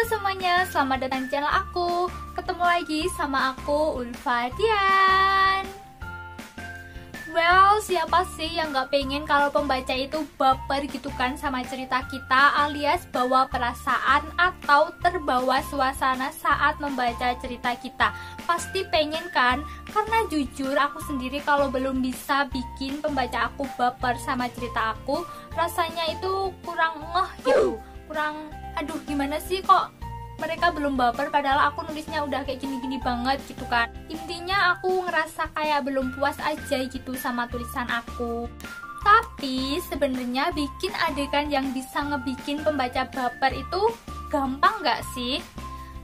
semuanya, selamat datang di channel aku. Ketemu lagi sama aku, Ulfa Dian. Well, siapa sih yang gak pengen kalau pembaca itu baper gitu kan sama cerita kita, alias bawa perasaan atau terbawa suasana saat membaca cerita kita? Pasti pengen kan? Karena jujur aku sendiri kalau belum bisa bikin pembaca aku baper sama cerita aku, rasanya itu kurang gitu. Aduh, gimana sih kok mereka belum baper padahal aku nulisnya udah kayak gini-gini banget gitu kan. Intinya aku ngerasa kayak belum puas aja gitu sama tulisan aku. Tapi sebenarnya bikin adegan yang bisa ngebikin pembaca baper itu gampang gak sih?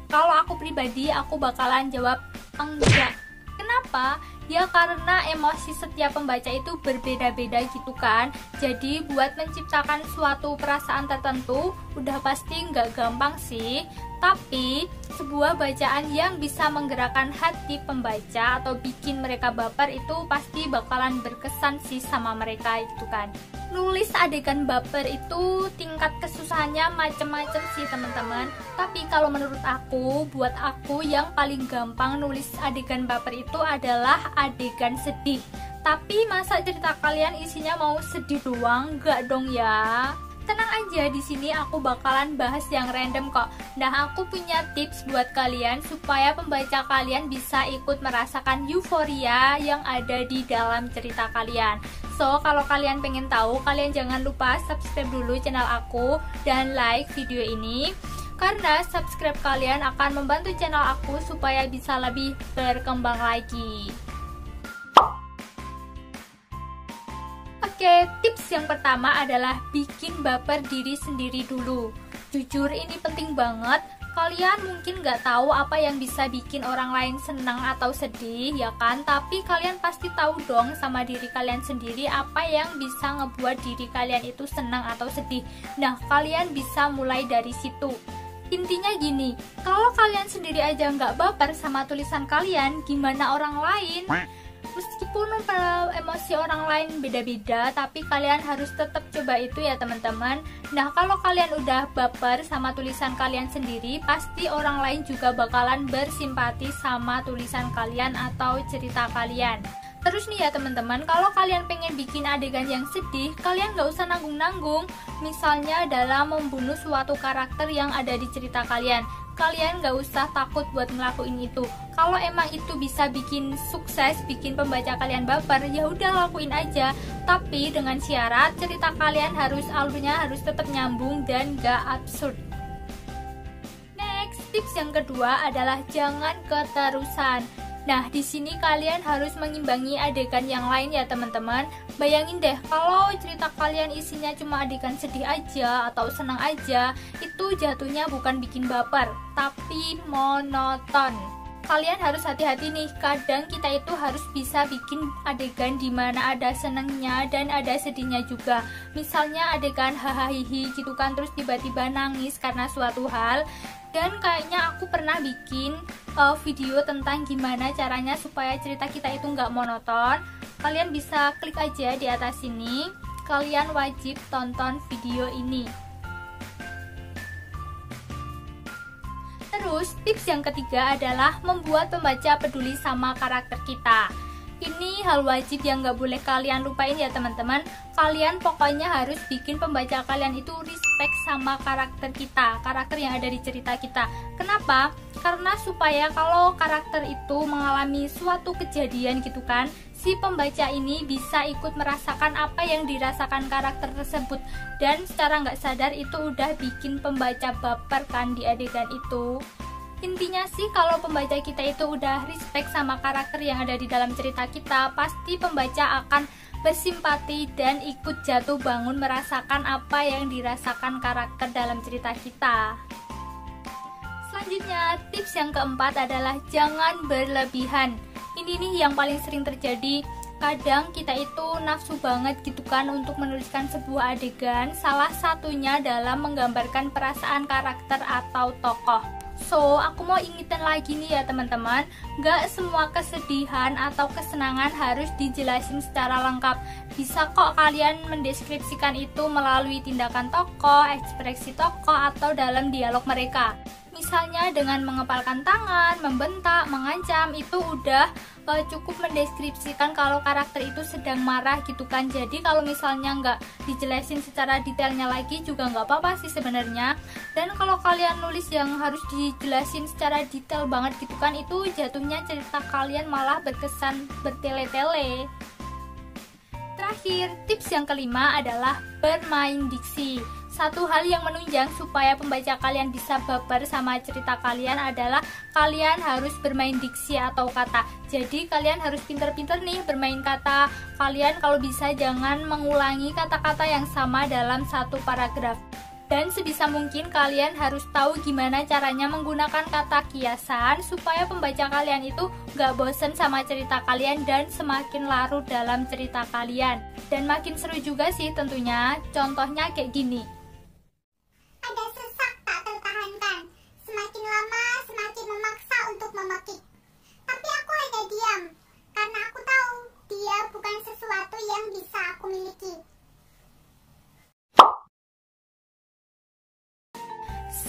Kalau aku pribadi aku bakalan jawab enggak. Kenapa? Ya karena emosi setiap pembaca itu berbeda-beda gitu kan. Jadi buat menciptakan suatu perasaan tertentu udah pasti nggak gampang sih. Tapi sebuah bacaan yang bisa menggerakkan hati pembaca atau bikin mereka baper itu pasti bakalan berkesan sih sama mereka gitu kan. Nulis adegan baper itu tingkat kesusahannya macem-macem sih teman-teman. Tapi kalau menurut aku, buat aku yang paling gampang nulis adegan baper itu adalah adegan sedih. Tapi masa cerita kalian isinya mau sedih doang? Enggak dong ya. Tenang aja, di sini aku bakalan bahas yang random kok. Nah, aku punya tips buat kalian supaya pembaca kalian bisa ikut merasakan euforia yang ada di dalam cerita kalian. So, kalau kalian pengen tahu, kalian jangan lupa subscribe dulu channel aku dan like video ini. Karena subscribe kalian akan membantu channel aku supaya bisa lebih berkembang lagi. Oke, tips yang pertama adalah bikin baper diri sendiri dulu. Jujur ini penting banget. Kalian mungkin gak tahu apa yang bisa bikin orang lain senang atau sedih, ya kan? Tapi kalian pasti tahu dong sama diri kalian sendiri apa yang bisa ngebuat diri kalian itu senang atau sedih. Nah, kalian bisa mulai dari situ. Intinya gini, kalau kalian sendiri aja nggak baper sama tulisan kalian, gimana orang lain? Meskipun emosi orang lain beda-beda, tapi kalian harus tetap coba itu ya teman-teman. Nah, kalau kalian udah baper sama tulisan kalian sendiri, pasti orang lain juga bakalan bersimpati sama tulisan kalian atau cerita kalian. Terus nih ya teman-teman, kalau kalian pengen bikin adegan yang sedih, kalian gak usah nanggung-nanggung. Misalnya dalam membunuh suatu karakter yang ada di cerita kalian, kalian gak usah takut buat ngelakuin itu. Kalau emang itu bisa bikin sukses, bikin pembaca kalian baper, ya udah lakuin aja. Tapi dengan syarat cerita kalian alurnya harus tetap nyambung dan gak absurd. Next, tips yang kedua adalah jangan keterusan. Nah, di sini kalian harus mengimbangi adegan yang lain ya teman-teman. Bayangin deh, kalau cerita kalian isinya cuma adegan sedih aja atau senang aja, itu jatuhnya bukan bikin baper, tapi monoton. Kalian harus hati-hati nih, kadang kita itu harus bisa bikin adegan dimana ada senangnya dan ada sedihnya juga. Misalnya adegan hahaha gitu kan, terus tiba-tiba nangis karena suatu hal. Dan kayaknya aku pernah bikin video tentang gimana caranya supaya cerita kita itu nggak monoton. Kalian bisa klik aja di atas sini. Kalian wajib tonton video ini. Terus tips yang ketiga adalah membuat pembaca peduli sama karakter kita. Ini hal wajib yang gak boleh kalian lupain ya teman-teman. Kalian pokoknya harus bikin pembaca kalian itu respect sama karakter kita, karakter yang ada di cerita kita. Kenapa? Karena supaya kalau karakter itu mengalami suatu kejadian gitu kan, si pembaca ini bisa ikut merasakan apa yang dirasakan karakter tersebut. Dan secara gak sadar itu udah bikin pembaca baper kan di adegan itu. Intinya sih kalau pembaca kita itu udah respect sama karakter yang ada di dalam cerita kita, pasti pembaca akan bersimpati dan ikut jatuh bangun merasakan apa yang dirasakan karakter dalam cerita kita. Selanjutnya, tips yang keempat adalah jangan berlebihan. Ini nih yang paling sering terjadi. Kadang kita itu nafsu banget gitu kan untuk menuliskan sebuah adegan, salah satunya dalam menggambarkan perasaan karakter atau tokoh. So, aku mau ingetin lagi nih ya teman-teman, gak semua kesedihan atau kesenangan harus dijelasin secara lengkap. Bisa kok kalian mendeskripsikan itu melalui tindakan tokoh, ekspresi tokoh, atau dalam dialog mereka. misalnya dengan mengepalkan tangan, membentak, mengancam, itu udah cukup mendeskripsikan kalau karakter itu sedang marah gitu kan. Jadi kalau misalnya nggak dijelasin secara detailnya lagi juga nggak apa-apa sih sebenarnya. Dan kalau kalian nulis yang harus dijelasin secara detail banget gitu kan, itu jatuhnya cerita kalian malah berkesan bertele-tele. Terakhir, tips yang kelima adalah bermain diksi. Satu hal yang menunjang supaya pembaca kalian bisa baper sama cerita kalian adalah kalian harus bermain diksi atau kata. Jadi kalian harus pinter-pinter nih bermain kata. Kalian kalau bisa jangan mengulangi kata-kata yang sama dalam satu paragraf. Dan sebisa mungkin kalian harus tahu gimana caranya menggunakan kata kiasan supaya pembaca kalian itu gak bosen sama cerita kalian dan semakin larut dalam cerita kalian. Dan makin seru juga sih tentunya. Contohnya kayak gini. Ada sesak tak tertahankan. Semakin lama semakin memaksa untuk memekik. Tapi aku hanya diam, karena aku tahu dia bukan sesuatu yang bisa aku miliki.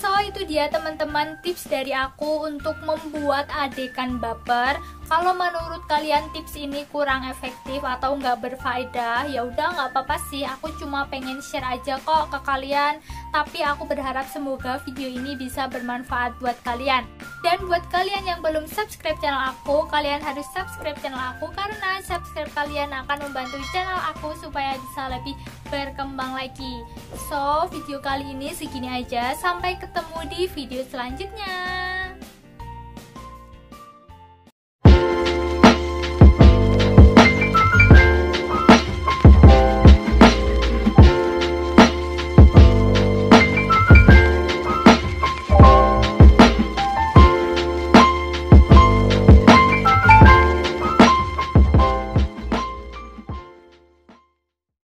So itu dia teman-teman tips dari aku untuk membuat adegan baper. Kalau menurut kalian tips ini kurang efektif atau nggak berfaedah, ya udah nggak apa-apa sih. Aku cuma pengen share aja kok ke kalian. Tapi aku berharap semoga video ini bisa bermanfaat buat kalian. Dan buat kalian yang belum subscribe channel aku, kalian harus subscribe channel aku karena subscribe kalian akan membantu channel aku supaya bisa lebih berkembang lagi. So video kali ini segini aja. Sampai ketemu di video selanjutnya.